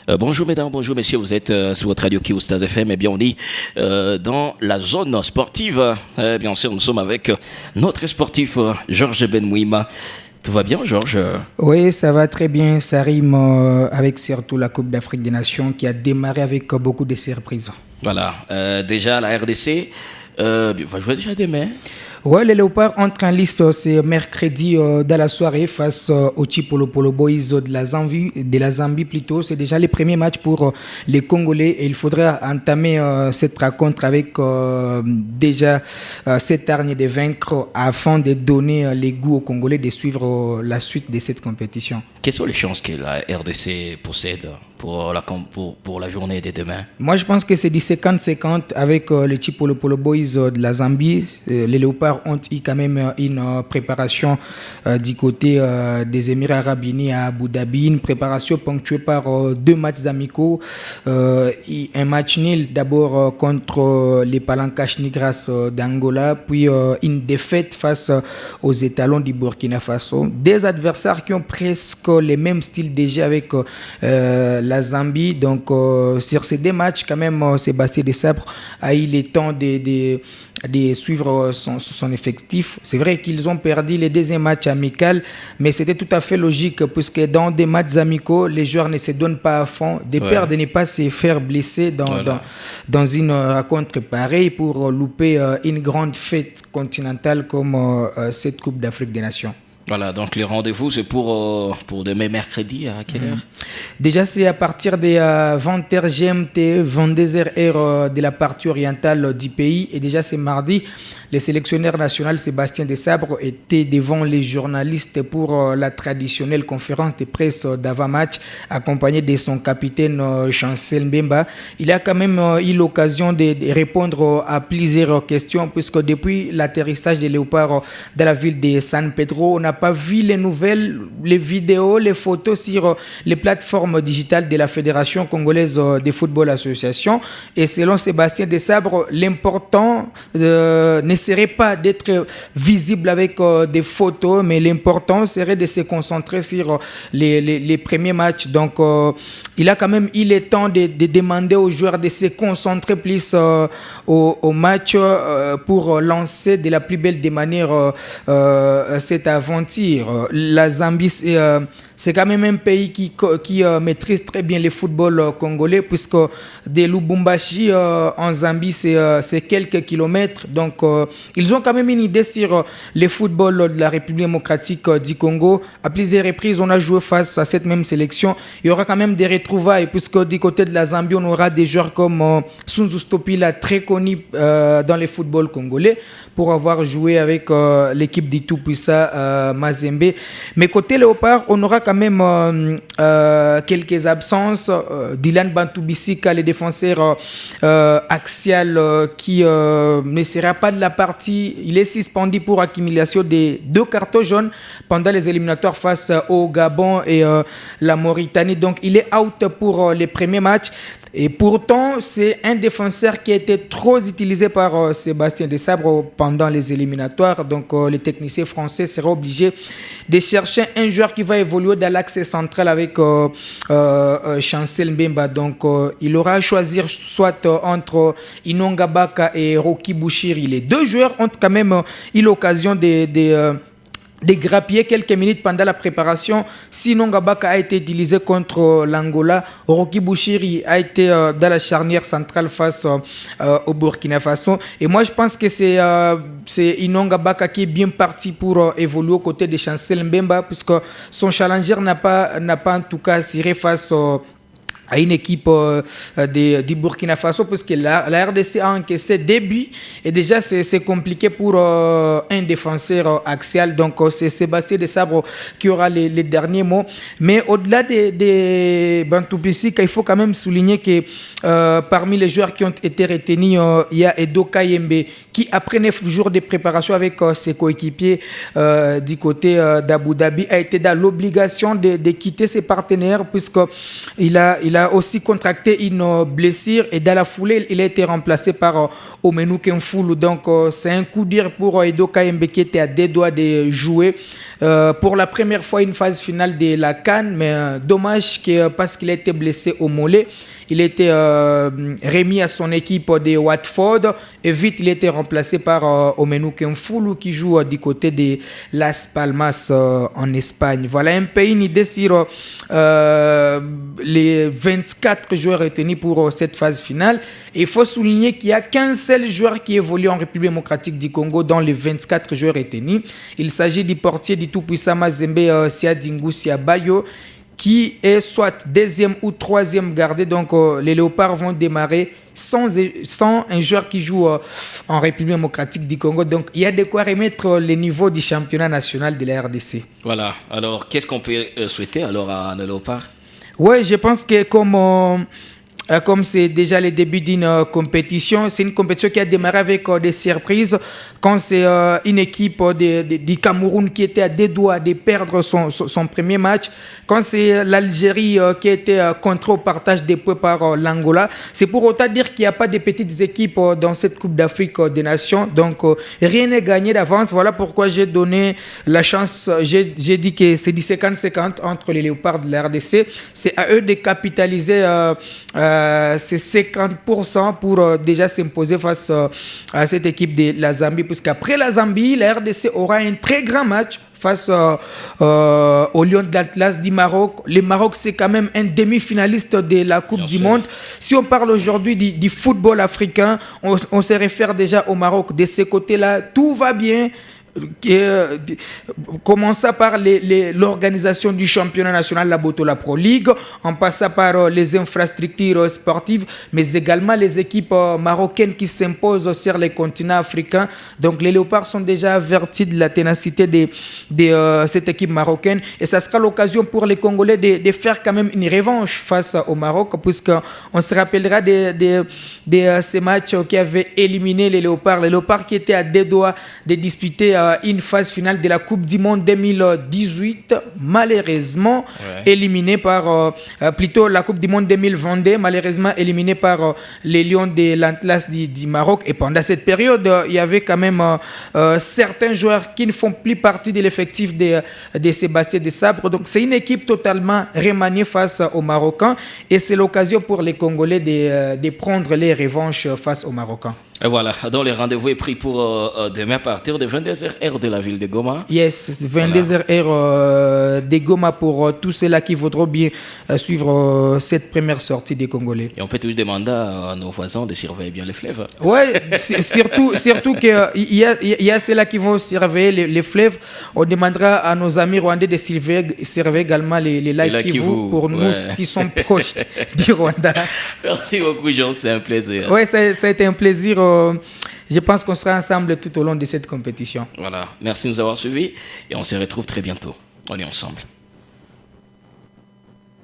Bonjour mesdames, bonjour messieurs, vous êtes sur votre radio qui Oustaz FM. Eh bien, on est dans la zone sportive. Bien sûr, nous sommes avec notre sportif Georges Benmouima. Tout va bien, Georges? Oui, ça va très bien. Ça rime avec surtout la Coupe d'Afrique des Nations qui a démarré avec beaucoup de surprises. Voilà, déjà la RDC va jouer déjà demain. Ouais, les Léopards entrent en lice ce mercredi dans la soirée face au Chipolo Polo Boys de la Zambie plutôt. C'est déjà les premiers matchs pour les Congolais et il faudra entamer cette rencontre avec déjà cette hargne de vaincre afin de donner les goûts aux Congolais de suivre la suite de cette compétition. Quelles sont les chances que la RDC possède pour la journée de demain? Moi, je pense que c'est du 50-50 avec les Chipolo Polo Boys de la Zambie. Les Léopards ont eu quand même une préparation du côté des Émirats Arabes Unis à Abu Dhabi, une préparation ponctuée par 2 matchs amicaux, un match nul d'abord contre les Palancas Nigras d'Angola, puis une défaite face aux étalons du Burkina Faso. Des adversaires qui ont presque les mêmes styles de jeu avec la Zambie. Donc sur ces 2 matchs, quand même, Sébastien Desabre a eu le temps de suivre son effectif. C'est vrai qu'ils ont perdu les 2e matchs amicaux, mais c'était tout à fait logique puisque dans des matchs amicaux, les joueurs ne se donnent pas à fond. De peur de ne pas se faire blesser dans une rencontre pareille pour louper une grande fête continentale comme cette Coupe d'Afrique des Nations. Voilà, donc les rendez-vous, c'est pour demain mercredi, à quelle heure? Déjà, c'est à partir des 20h GMT, 22h heure de la partie orientale du pays. Et déjà, c'est mardi. Le sélectionneur national Sébastien Desabre était devant les journalistes pour la traditionnelle conférence de presse d'avant-match, accompagné de son capitaine Chancel Mbemba. Il a quand même eu l'occasion de répondre à plusieurs questions, puisque depuis l'atterrissage des Léopards dans la ville de San Pedro, on n'a pas vu les nouvelles, les vidéos, les photos sur les plateformes digitales de la Fédération congolaise de football association. Et selon Sébastien Desabre, l'important ne serait pas d'être visible avec des photos, mais l'important serait de se concentrer sur les premiers matchs. Donc, il a quand même eu le temps de demander aux joueurs de se concentrer plus au match pour lancer de la plus belle des manières cette aventure. La Zambie, c'est quand même un pays qui maîtrise très bien le football congolais, puisque de Lubumbashi en Zambie, c'est quelques kilomètres. Donc, ils ont quand même une idée sur le football de la République démocratique du Congo. À plusieurs reprises, on a joué face à cette même sélection. Il y aura quand même des retrouvailles, puisque du côté de la Zambie, on aura des joueurs comme Sunzu Stopila, très connu dans le football congolais, pour avoir joué avec l'équipe du tout-puissant Mazembe. Mais côté Léopard, on aura quand même quelques absences. Dylan Bantubisika, le défenseur axial, qui ne sera pas de la partie. Il est suspendu pour accumulation de 2 cartons jaunes pendant les éliminatoires face au Gabon et la Mauritanie. Donc, il est out pour les premiers matchs. Et pourtant, c'est un défenseur qui a été trop utilisé par Sébastien Desabre pendant les éliminatoires. Donc, les techniciens français seront obligés de chercher un joueur qui va évoluer dans l'axe central avec Chancel Mbemba. Donc, il aura à choisir soit entre Inonga Baka et Rocky Bouchiri. Les 2 joueurs ont quand même eu l'occasion de grappiller quelques minutes pendant la préparation. Sinon, Gabaka a été utilisé contre l'Angola. Rocky Bouchiri a été dans la charnière centrale face au Burkina Faso. Et moi, je pense que c'est Inonga Baka qui est bien parti pour évoluer aux côtés de Chancel Mbemba, puisque son challenger n'a pas en tout cas assuré face à une équipe du Burkina Faso, parce que la RDC a encaissé des buts et déjà c'est compliqué pour un défenseur axial. Donc c'est Sébastien Desabre qui aura les derniers mots. Mais au-delà des Bantubisika, il faut quand même souligner que parmi les joueurs qui ont été retenus, il y a Edo Kayembe qui, après 9 jours de préparation avec ses coéquipiers du côté d'Abu Dhabi, a été dans l'obligation de quitter ses partenaires, puisqu'il a a aussi contracté une blessure et dans la foulée, il a été remplacé par Omenu Kemfulu. Donc, c'est un coup dur pour Edo Kayembe qui était à deux doigts de jouer pour la première fois une phase finale de la CAN, mais dommage que, parce qu'il a été blessé au mollet. Il a été remis à son équipe de Watford et vite il a été remplacé par Omenu Kemfulu qui joue du côté de Las Palmas en Espagne. Voilà un peu une idée sur les 24 joueurs retenus pour cette phase finale. Et il faut souligner qu'il n'y a qu'un seul joueur qui évolue en République démocratique du Congo dans les 24 joueurs retenus. Il s'agit du portier du tout-puissant Mazembe Siadingu Siabayo, qui est soit deuxième ou troisième gardé. Donc, les Léopards vont démarrer sans un joueur qui joue en République démocratique du Congo. Donc, il y a de quoi remettre le niveau du championnat national de la RDC. Voilà. Alors, qu'est-ce qu'on peut souhaiter alors à nos Léopards? Oui, je pense que comme c'est déjà le début d'une compétition, c'est une compétition qui a démarré avec des surprises. Quand c'est une équipe du Cameroun qui était à deux doigts de perdre son premier match, quand c'est l'Algérie qui a été contrée au partage des points par l'Angola, c'est pour autant dire qu'il n'y a pas de petites équipes dans cette Coupe d'Afrique des Nations. Donc rien n'est gagné d'avance. Voilà pourquoi j'ai donné la chance, j'ai dit que c'est du 50-50 entre les Léopards de la RDC. C'est à eux de capitaliser c'est 50% pour déjà s'imposer face à cette équipe de la Zambie, puisqu'après la Zambie, la RDC aura un très grand match face au Lion de l'Atlas du Maroc. Le Maroc, c'est quand même un demi-finaliste de la Coupe du Monde. Si on parle aujourd'hui du football africain, on se réfère déjà au Maroc. De ce côté-là, tout va bien. Commençant par l'organisation du championnat national, la Botola Pro League, en passant par les infrastructures sportives, mais également les équipes marocaines qui s'imposent sur les continents africains. Donc les Léopards sont déjà avertis de la ténacité de cette équipe marocaine, et ça sera l'occasion pour les Congolais de faire quand même une revanche face au Maroc, puisqu'on se rappellera de ces matchs qui avaient éliminé les Léopards qui étaient à deux doigts de disputer une phase finale de la Coupe du Monde 2018, malheureusement éliminée par plutôt la Coupe du Monde 2022, malheureusement éliminée par les Lions de l'Atlas du Maroc. Et pendant cette période, il y avait quand même certains joueurs qui ne font plus partie de l'effectif de Sébastien Desabre. Donc c'est une équipe totalement remaniée face aux Marocains, et c'est l'occasion pour les Congolais de prendre les revanches face aux Marocains. Et voilà, donc le rendez-vous est pris pour demain à partir de 22h heure de la ville de Goma. Yes, 22h heure de Goma pour tous ceux-là qui voudront bien suivre cette première sortie des Congolais. Et on peut toujours demander à nos voisins de surveiller bien les fleuves. Oui, surtout qu'il y a ceux-là qui vont surveiller les fleuves. On demandera à nos amis rwandais de surveiller également les lacs Kivu pour nous qui sommes proches du Rwanda. Merci beaucoup, Jean, c'est un plaisir. Oui, ça a été un plaisir. Je pense qu'on sera ensemble tout au long de cette compétition. Voilà, merci de nous avoir suivis et on se retrouve très bientôt. On est ensemble.